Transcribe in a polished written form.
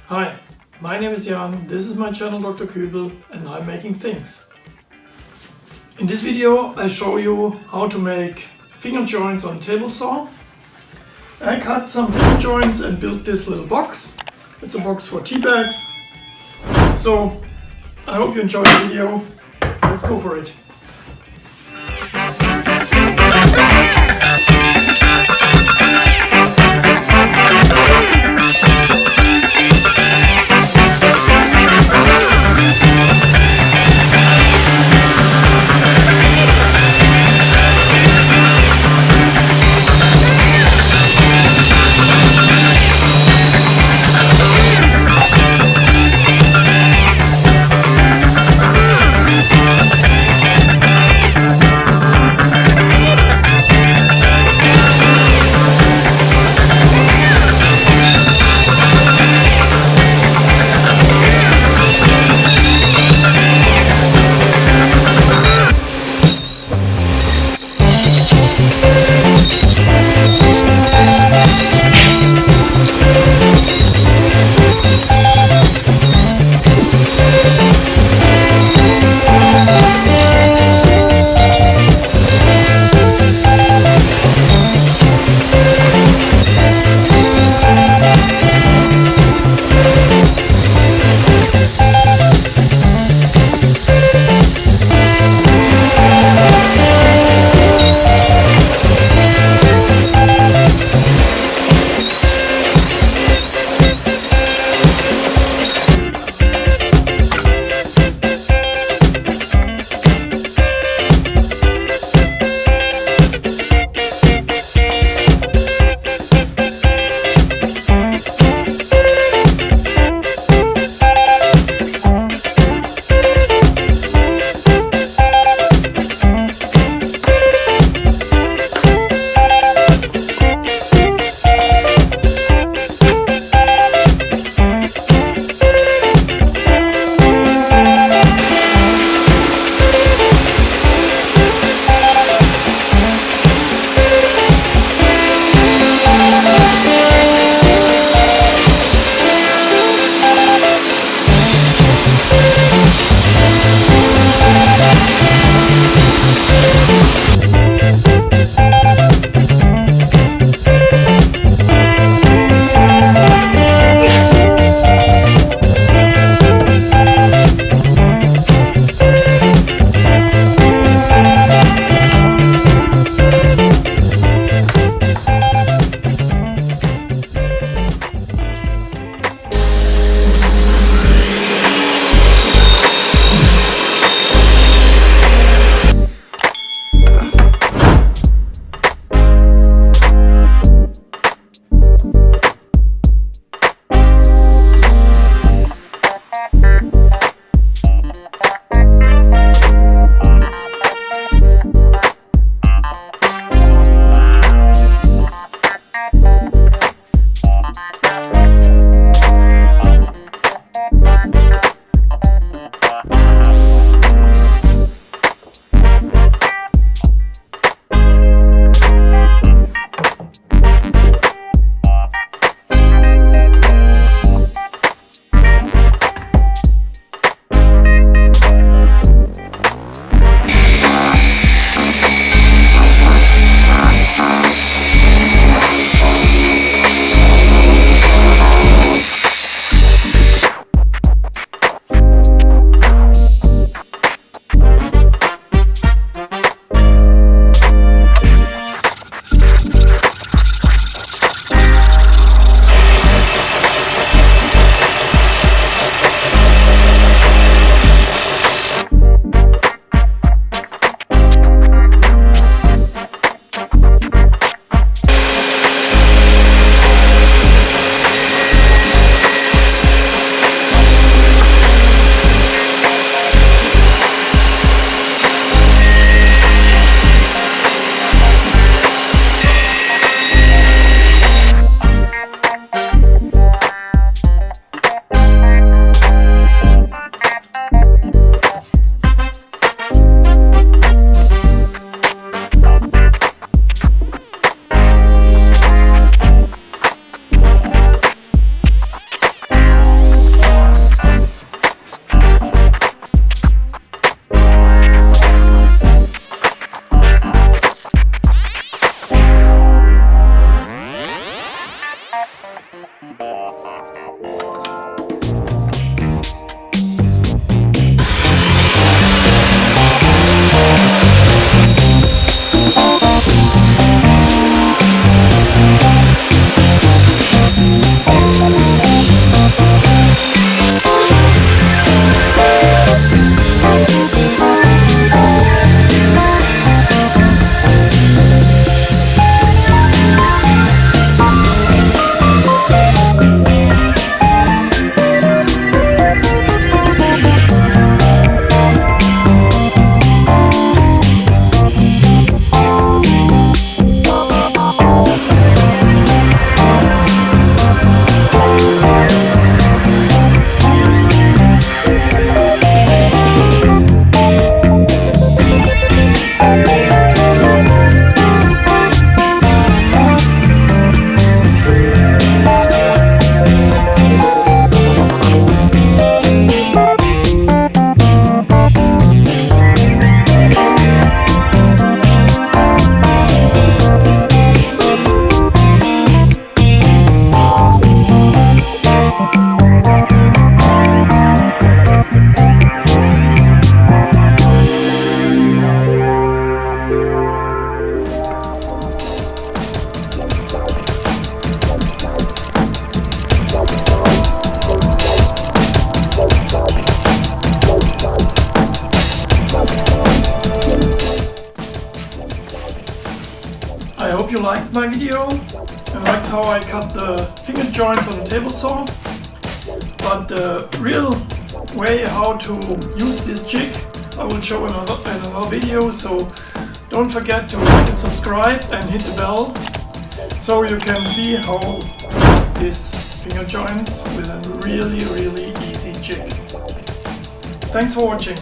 Hi, my name is Jan, this is my channel Dr. Kübel and I'm making things. In this video I show you how to make finger joints on table saw. I cut some finger joints and built this little box. It's a box for tea bags. So I hope you enjoy the video. Let's go for it. my video and liked how I cut the finger joints on the table saw. But the real way how to use this jig I will show in another video, so don't forget to like and subscribe and hit the bell so you can see how this finger joints with a really easy jig. Thanks for watching.